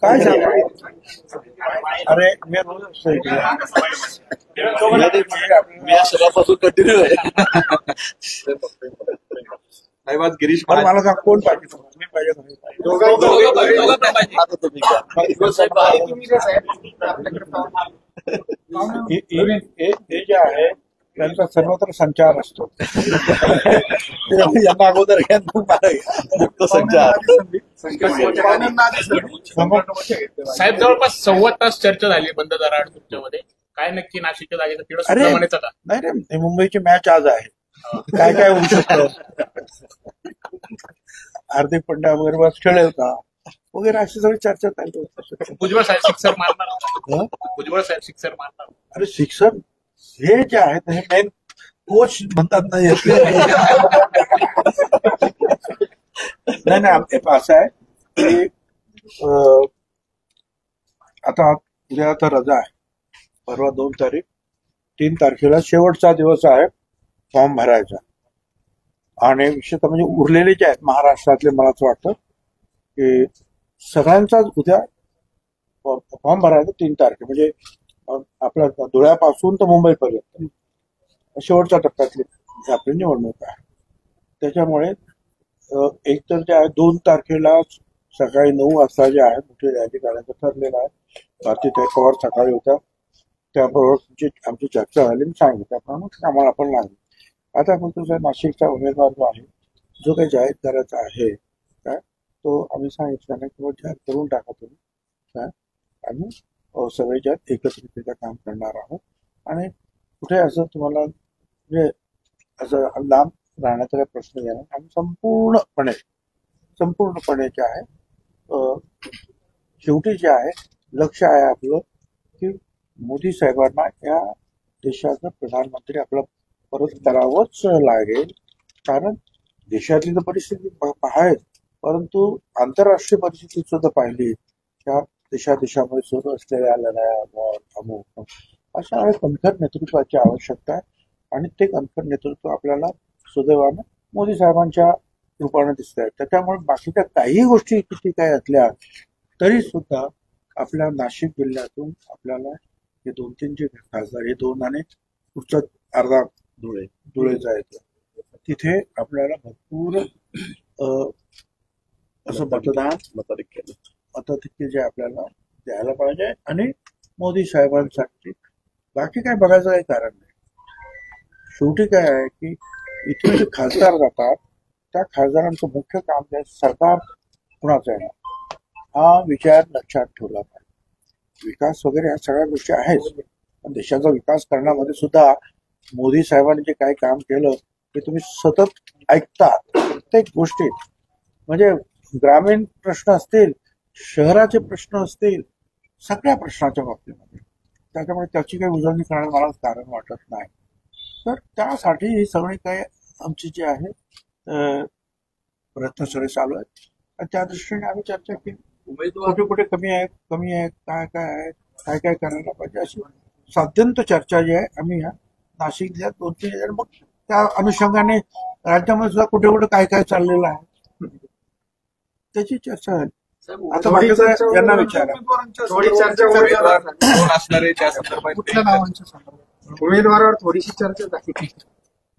काय सांगा अरे मी रोज मी या सगळ्यापासून कंटिन्यू आहे. गिरीश मला सांग कोण पाहिजे मी पाहिजे हे जे आहे त्यांचा सर्वत्र संचार असतो. यांना अगोदर संचार साहेब जवळपास 1.25 तास चर्चा झाली बंद दाराआड तुमच्यामध्ये. काय नक्की नाशिकच्या जागेचा तिकडे म्हणायचं का? नाही रे, मुंबईची मॅच आज आहे. काय काय होऊ शकतं, हार्दिक पांड्या वगैरे बस खेळेल का वगैरे अशी सगळी चर्चा चालू. भुजबळ साहेब सिक्सर मारणार, भुजबळ साहेब सिक्सर मारणार. अरे सिक्सर हे जे आहेत हे मेन कोच म्हणतात नाही. नाही असं आहे की आता उद्या आता रजा आहे, परवा 2 तारीख, 3 तारखेला शेवटचा दिवस आहे फॉर्म भरायचा. आणि विशेषतः म्हणजे उरलेले जे आहेत महाराष्ट्रातले, मला असं वाटतं की सगळ्यांचाच उद्या फॉर्म भरायचा 3 तारखे, म्हणजे आपल्या धुळ्यापासून तर मुंबईपर्यंत शेवटच्या टप्प्यातली आपली निवडणूक आहे. त्याच्यामुळे एक तर जे आहे 2 तारखेला सकाळी 9 वाजता जे आहे मोठी रॅली काढायचं ठरलेलं आहे. भारतीय पवार सकाळी होता, त्याबरोबर आमची चर्चा झाली, मी सांगितलं त्याप्रमाणे आम्हाला पण लागली. आता आपण तुझा नाशिकचा उमेदवार जो आहे, जो काही जाहीर करायचा आहे काय, तो आम्ही सांगितलं नाही किंवा जाहीर करून टाका तुम्ही काय, आम्ही सगळे ज्यात एकत्रितरित्या काम करणार आहोत. आणि कुठे असं तुम्हाला म्हणजे असं लांब राहण्याचा काही प्रश्न येणार, आम्ही संपूर्णपणे जे आहे शेवटी जे आहे लक्ष आहे आपलं की मोदी साहेबांना या देशाचा प्रधानमंत्री आपला परत करावंच लागेल. कारण देशातली तर परिस्थिती आहेच, परंतु आंतरराष्ट्रीय परिस्थिती सुद्धा पाहिली, त्या देशामध्ये सुरू असलेल्या लढाया अमुक अशा कणखर नेतृत्वाची आवश्यकता आहे. आणि ते कणखर नेतृत्व आपल्याला सुदैवानं मोदी साहेबांच्या रूपाने दिसत आहे. त्याच्यामुळे बाकीच्या काही गोष्टी किती काय असल्या तरी सुद्धा आपल्या नाशिक जिल्ह्यातून आपल्याला हे 2-3 जे खासदार, हे 2 आणि पुढचा अर्धा धुळे जायचं, तिथे आपल्याला भरपूर असं मताधिक्य जे आपल्याला द्यायला पाहिजे. आणि मोदी साहेबांसाठी बाकी काय बघायचं काही कारण नाही. शेवटी काय आहे की इथून जे खासदार जातात त्या खासदारांचं मुख्य काम आहे सरकार कुणाचं आहे हा विचार लक्षात ठेवला पाहिजे. विकास वगैरे ह्या सगळ्या गोष्टी आहेच, पण देशाचा विकास करण्यामध्ये सुद्धा मोदी साहेबांनी जे काही काम केलं ते तुम्ही सतत ऐकता. प्रत्येक गोष्टीत म्हणजे ग्रामीण प्रश्न असतील, शहराचे प्रश्न असतील, सगळ्या प्रश्नाच्या बाबतीमध्ये. त्याच्यामुळे त्याची काही उजळणी करण्याला मला कारण वाटत नाही. तर त्यासाठी ही सगळी काही आमची जी आहे प्रयत्न सगळे चालू आहेत. आणि त्या दृष्टीने आम्ही चर्चा केली, कुठे कुठे कमी आहे काय आहे, काय करायला पाहिजे, अशी साध्यंत चर्चा जी आहे आम्ही या नाशिक जिल्ह्यात 2-3 मग त्या अनुषंगाने राज्यामध्ये सुद्धा कुठे कुठे काय चाललेलं आहे त्याची चर्चा झाली. आता यांना विचारा उमेदवारावर थोडीशी चर्चा झाली.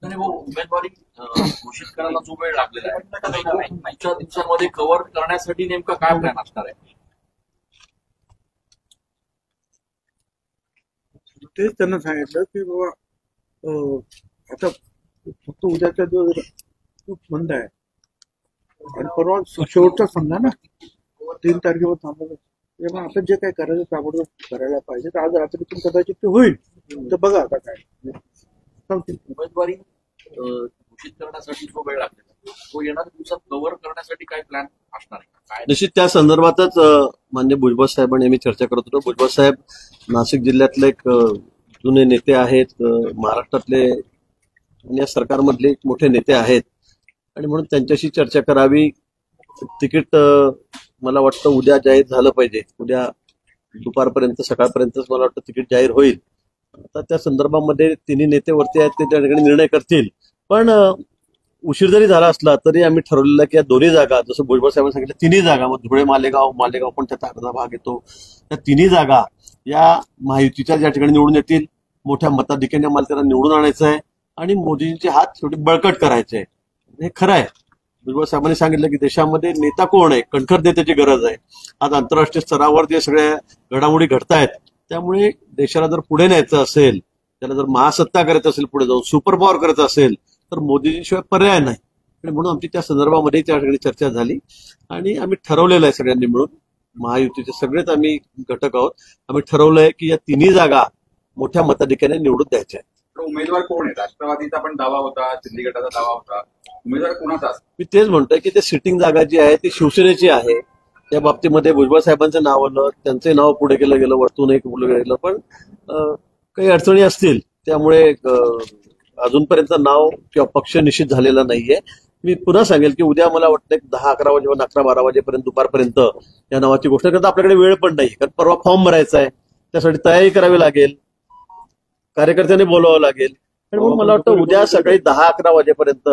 उमेदवारी घोषित करायला जो वेळ लागलेला आहे, 5 दिवसांमध्ये कव्हर करण्यासाठी नेमका काय प्लॅन असणार आहे? तेच त्यांना सांगितलं की बाबा आता फक्त उद्याचा दिवस खूप मंद आहे आणि परवा शेवटचा समजा ना 3 तारखेवर थांबवलं. त्यामुळे आता जे काही करायचं ताबडतोब करायला पाहिजे. तर आज रात्रीतून कदाचित ते होईल. तर बघा आता काय उमेदवारी घोषित करण्यासाठी जो वेळ लागेल तो येणाऱ्या दिवसात कव्हर करण्यासाठी काय प्लॅन असणार आहे? निश्चित त्या संदर्भातच माननीय भुजबळ साहेबांनी आम्ही चर्चा करत होतो. भुजबळ साहेब नाशिक जिल्ह्यातले एक जुने नेते आहेत, महाराष्ट्रातले आणि या सरकारमधले मोठे नेते आहेत. आणि म्हणून त्यांच्याशी चर्चा करावी. तिकीट मला वाटतं उद्या जाहीर झालं पाहिजे. उद्या दुपारपर्यंत सकाळपर्यंतच मला वाटतं तिकीट जाहीर होईल. आता त्या संदर्भामध्ये तिन्ही नेते वरती आहेत, ते त्या ठिकाणी निर्णय करतील. पण उशीर जरी झाला असला तरी आम्ही ठरवलेलं की या दोन्ही जागा, जसं भुजबळ साहेबांनी सांगितलं तिन्ही जागा, मग धुळे मालेगाव पण त्याचा अर्धा भाग येतो, त्या तिन्ही जागा या महायुतीच्या ज्या ठिकाणी निवडून येतील, मोठ्या मताधिक्याने आम्हाला त्यांना निवडून आणायचं आहे आणि मोदींचे हात शेवटी बळकट करायचे आहे. हे खरं आहे. भुजबळ साहेबांनी सांगितलं की देशामध्ये नेता कोण आहे, कणखर नेत्याची गरज आहे. आज आंतरराष्ट्रीय स्तरावर जे सगळ्या घडामोडी घडतायत, त्यामुळे देशाला जर पुढे न्यायचं असेल, त्याला जर महासत्ता करायचं असेल, पुढे जाऊन सुपर पॉवर करायचं असेल, तर मोदींशिवाय पर्याय नाही. आणि म्हणून आमची त्या संदर्भामध्ये त्या ठिकाणी चर्चा झाली आणि आम्ही ठरवलेलं आहे सगळ्यांनी मिळून, महायुतीचे सगळेच आम्ही घटक आहोत, आम्ही ठरवलंय की या तिन्ही जागा मोठ्या मताधिक्याने निवडून द्यायच्या आहेत. उमेदवार कोण आहे? राष्ट्रवादीचा पण दावा होता, सिंधी गटाचा दावा होता, उमेदवार कोणाचा? मी तेच म्हणतोय की ते सिटिंग जागा जी आहे ती शिवसेनेची आहे. त्या बाबतीमध्ये भुजबळ साहेबांचं नाव आलं, त्यांचे नाव पुढे केलं गेलं, वरतून एक पुढे गेलं, पण काही अडचणी असतील त्यामुळे अजूनपर्यंत नाव किंवा पक्ष निश्चित झालेला नाहीये. मी पुन्हा सांगेल की उद्या मला वाटतं 10-11 वाजेपर्यंत 11-12 वाजेपर्यंत दुपारपर्यंत या नावाची घोषणा करता. आपल्याकडे वेळ पण नाही, कारण परवा फॉर्म भरायचा आहे, त्यासाठी तयारी करावी लागेल, कार्यकर्त्यांनी बोलावं लागेल. आणि म्हणून मला वाटतं उद्या सकाळी 10-11 वाजेपर्यंत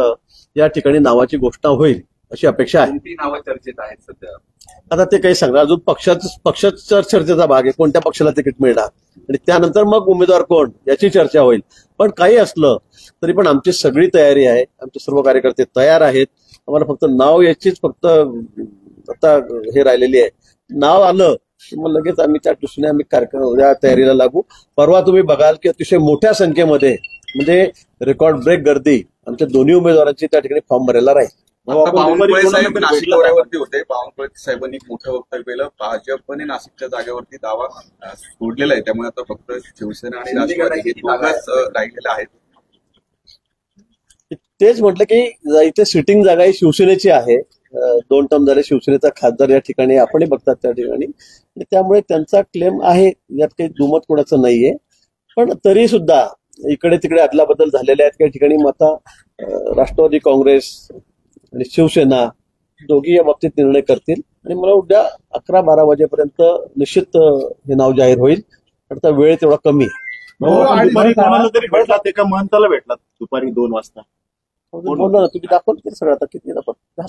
या ठिकाणी नावाची घोषणा होईल अशी अपेक्षा आहे. कोणती नावं चर्चेत आहेत सध्या? आता ते काही सांगणार, अजून पक्षाचा चर्चेचा भाग आहे, कोणत्या पक्षाला तिकीट मिळणार आणि त्यानंतर मग उमेदवार कोण याची चर्चा होईल. पण काही असलं तरी पण आमची सगळी तयारी आहे, आमचे सर्व कार्यकर्ते तयार आहेत. आम्हाला फक्त नाव याचीच फक्त आता हे राहिलेली आहे. नाव आलं की मग लगेच आम्ही त्या दृष्टीने आम्ही कार्यक्रम या तयारीला लागू. परवा तुम्ही बघाल की अतिशय मोठ्या संख्येमध्ये, म्हणजे रेकॉर्ड ब्रेक गर्दी आमच्या दोन्ही उमेदवारांची त्या ठिकाणी फॉर्म भरायला राहील. बावनकुळे साहेब नाशिक दौऱ्यावरती होते. बावनकुळे साहेबांनी मोठं वक्तव्य केलं. भाजपने नाशिकच्या जागेवरती दावा सोडलेला आहे, त्यामुळे आता फक्त शिवसेना आणि राष्ट्रवादी हे दोघंच राहिलेले आहेत. तेच म्हटलं की इथे सिटिंग जागा ही शिवसेनेची आहे. 2 टर्म झाले शिवसेनेचा खासदार या ठिकाणी आपणही बघतात त्या ठिकाणी, त्यामुळे त्यांचा क्लेम आहे, यात काही दुमत कोणाचं नाहीये. पण तरी सुद्धा इकडे तिकडे अदलाबदल झालेल्या आहेत काही ठिकाणी. मग आता राष्ट्रवादी काँग्रेस आणि शिवसेना दोघी या बाबतीत निर्णय करतील आणि मला उद्या 11-12 वाजेपर्यंत निश्चित हे नाव जाहीर होईल. आता वेळ तेवढा कमी आहे. दुपारी कोणाला तरी भेटलात, एका महंताला भेटलात दुपारी 2 वाजता. बोललो ना, तुम्ही दाखवलं सगळं, आता किती दाखवत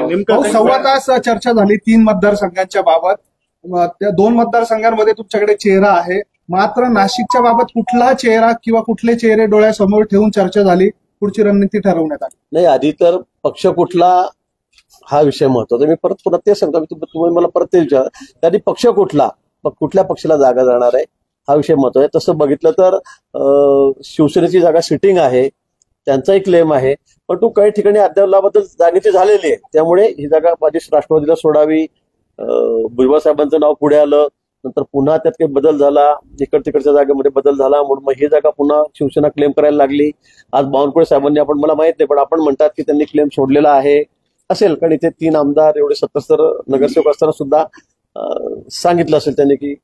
नेमकं 1.25 तास चर्चा झाली 3 मतदारसंघांच्या बाबत. त्या 2 मतदारसंघांमध्ये तुमच्याकडे चेहरा आहे, मात्र नाशिकच्या बाबत कुठला चेहरा किंवा कुठले चेहरे डोळ्यासमोर ठेवून चर्चा झाली, पुढची रणनीती ठरवण्यात आली? नाही, आधी तर पक्ष कुठला हा विषय महत्वाचा. मी परत पुन्हा तेच सांगतो, तुम्ही मला परत ते विचार, त्याआधी पक्ष कुठला, कुठल्या पक्षाला जागा जाणार आहे हा विषय महत्वाचा आहे. तसं बघितलं तर शिवसेनेची जागा सिटिंग आहे, त्यांचाही क्लेम आहे, पण तो काही ठिकाणी अद्यावलाबद्दल जागेची झालेली आहे. त्यामुळे ही जागा माझी राष्ट्रवादीला सोडावी. भुजबळ साहेबांचं नाव पुढे आलं, नंतर पुन्हा त्यात काही बदल झाला, तिकडच्या जागेमध्ये बदल झाला, म्हणून मग ही जागा पुन्हा शिवसेना क्लेम करायला लागली. आज बावनकुळे साहेबांनी, आपण मला माहित नाही पण आपण म्हणतात की त्यांनी क्लेम सोडलेला आहे असेल, कारण इथे 3 आमदार एवढे 77 नगरसेवक असताना सुद्धा सांगितलं असेल त्यांनी की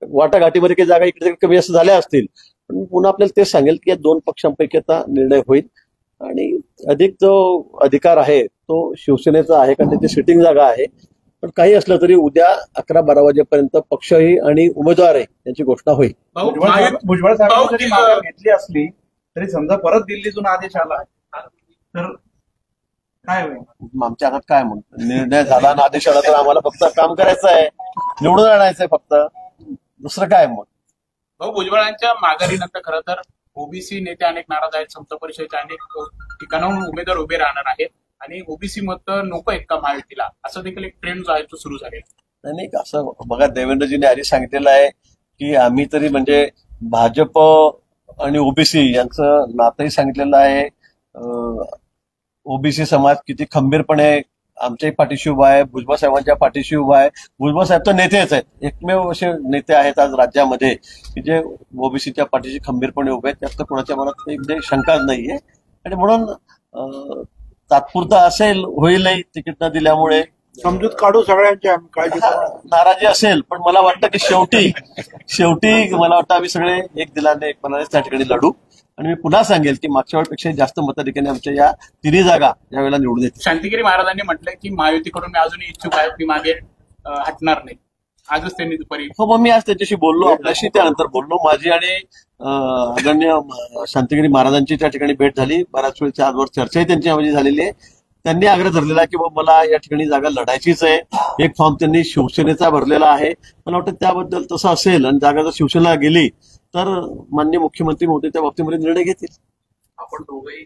वाटाघाटीमध्ये काही जागा इकडे कमी असं झाल्या असतील. पण पुन्हा आपल्याला तेच सांगेल की या 2 पक्षांपैकी आता निर्णय होईल आणि अधिक जो अधिकार आहे तो शिवसेनेचा आहे, कारण त्याची सिटिंग जागा आहे. पण काही असलं तरी उद्या 11-12 वाजेपर्यंत पक्षही आणि उमेदवारही यांची घोषणा होईल. भुजबळ साहेबांनी जरी माघार घेतली असली तरी समजा परत दिल्लीतून आदेश आला तर काय होईल? आमच्या हातात काय म्हणतो, निर्णय झाला ना आदेश आला तर आम्हाला फक्त काम करायचं आहे, निवडून आणायचंय फक्त, दुसरं काय मग. भाऊ, भुजबळांच्या माघारीनंतर खरं तर ओबीसी नेते अनेक नाराज आहेत. समता परिषदेच्या अनेक ठिकाणाहून उमेदवार उभे राहणार आहेत आणि ओबीसी मत नको आहेत का महायुतीला, असं देखील एक ट्रेंड जो आहे तो सुरू झालेला नाही. असं बघा, देवेंद्रजीने आधी सांगितलेलं आहे की आम्ही तरी म्हणजे भाजप आणि ओबीसी यांचं नातंही सांगितलेलं आहे. ओबीसी समाज किती खंबीरपणे आमच्याही पाठीशी उभा आहे, भुजबळ साहेबांच्या पाठीशी उभा आहे. भुजबळ साहेब तर नेतेच आहेत, एकमेव असे नेते आहेत आज राज्यामध्ये की जे ओबीसीच्या पाठीशी खंबीरपणे उभे आहेत. त्यात तर कोणाच्या मनात काही शंकाच नाहीये. आणि म्हणून तात्पुरता असेल, होईलही तिकीट न दिल्यामुळे समजूत काढू सगळ्यांची, आम्ही काळजी नाराजी असेल, पण मला वाटतं की शेवटी मला वाटतं आम्ही सगळे एक दिलाने एक मनाने त्या ठिकाणी लढू आणि मी पुन्हा सांगेल की मागच्या वेळेपेक्षा जास्त मताधिक्याने आमच्या या तिन्ही जागा यावेळेला निवडून येतील. शांतिगिरी महाराजांनी म्हटलंय की महायुतीकडून मी अजूनही इच्छुक आहे, मी मागे हटणार नाही. आजच त्यांनी दुपारी हो, मग मी आज त्याच्याशी बोललो, आपल्याशी त्यानंतर बोललो. माझी आणि आदरणीय शांतिगिरी महाराजांची त्या ठिकाणी भेट झाली. बऱ्याच वेळच्या आजवर चर्चाही त्यांच्यामध्ये झालेली आहे. त्यांनी आग्रह धरलेला की बाबा मला या ठिकाणी जागा लढायचीच आहे. एक फॉर्म त्यांनी शिवसेनेचा भरलेला आहे. मला वाटतं त्याबद्दल तसं असेल आणि जागा जर शिवसेनेला गेली तर माननीय मुख्यमंत्री महोदय त्या बाबतीमध्ये निर्णय घेतील. आपण दोघंही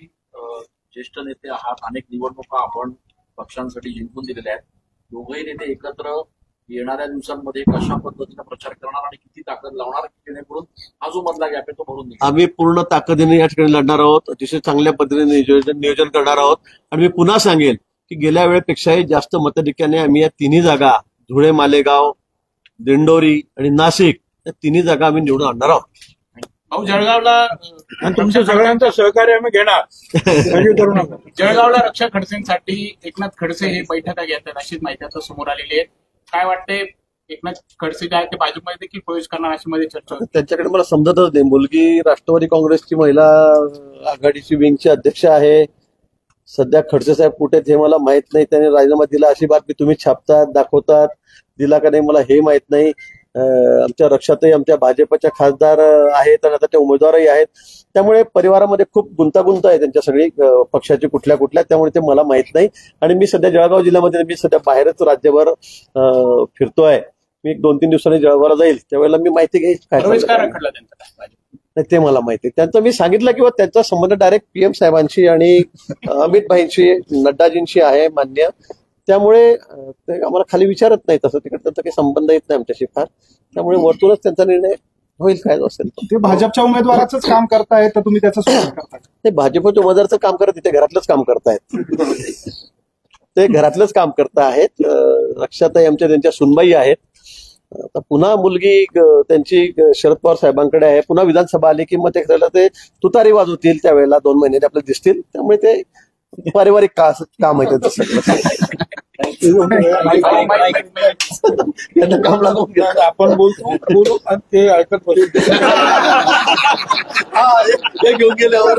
ज्येष्ठ नेते आहात, अनेक निवडणुका आपण पक्षांसाठी जिंकून दिलेल्या आहेत. दोघंही नेते एकत्र येणाऱ्या दिवसांमध्ये कशा पद्धतीने प्रचार करणार आणि किती ताकद लावणार जेणेकरून हा जो मधला गॅप आहे तो भरून निघेल. आम्ही पूर्ण ताकदीने या ठिकाणी लढणार आहोत, अतिशय चांगल्या पद्धतीने नियोजन करणार आहोत. आणि मी पुन्हा सांगेल की गेल्या वेळेपेक्षाही जास्त मताधिक्याने आम्ही या तिन्ही जागा, धुळे, मालेगाव, दिंडोरी आणि नाशिक, या तिन्ही जागा आम्ही निवडून आणणार आहोत. भाऊ, जळगावला आणि तुमच्या सगळ्यांचं सहकार्य आम्ही घेणार. काळजी करू नका. जळगावला रक्षा खडसेंसाठी एकनाथ खडसे हे बैठका घेतात अशी माहिती आता समोर आलेली आहे. काय वाटते, एकनाथ खडसे जे आहेत ते भाजपमध्ये देखील प्रवेश करणार अशी मध्ये चर्चा होती. त्यांच्याकडे मला समजतच नाही. मुलगी राष्ट्रवादी काँग्रेसची महिला आघाडीची विंगची अध्यक्ष आहे. सध्या खडसे साहेब कुठे हे मला माहित नाही. त्यांनी राजीनामा दिला अशी बातमी तुम्ही छापतात, दाखवतात. दिला का नाही मला हे माहित नाही. आमच्या रक्षातही आमच्या भाजपच्या खासदार आहेत आणि आता ते उमेदवारही आहेत. त्यामुळे परिवारामध्ये खूप गुंतागुंत आहे त्यांच्या सगळी पक्षाची कुठल्या, त्यामुळे ते मला माहित नाही. आणि मी सध्या जळगाव जिल्ह्यामध्ये, मी सध्या बाहेरच राज्यभर फिरतोय. मी 2-3 दिवसांनी जळगावला जाईल, त्यावेळेला मी माहिती घेईल प्रवेश काय रखडला त्यांचा नाही ते मला माहिती. त्यांचं मी सांगितलं की त्यांचा संबंध डायरेक्ट PM साहेबांशी आणि अमित भाईंशी, नड्डाजींशी आहे मान्य. त्यामुळे ते आम्हाला खाली विचारत नाही. तसं तिकडे त्यांचा काही संबंध येत नाही आमच्याशी फार. त्यामुळे वरतूनच त्यांचा निर्णय होईल काय असेल. ते भाजपच्या उमेदवाराचंच काम करतायत तर तुम्ही त्याचं स्वागत करताय. ते भाजपच्या उमेदवाराचं काम करत, तिथे घरातलंच काम करतायत. ते घरातलंच काम करत आहेत. रक्षाताई आमच्या त्यांच्या सुनबाई आहेत. आता पुन्हा मुलगी त्यांची शरद पवार साहेबांकडे आहे. पुन्हा विधानसभा आली की मग ते तुतारी वाजवतील. त्यावेळेला 2 महिन्याने आपल्याला दिसतील. त्यामुळे ते पारिवारिक काम आहे त्यांचं सगळं. काम लागून गेलं. आपण बोलू आणि ते ऐकत बसू. घेऊन गेल्यावर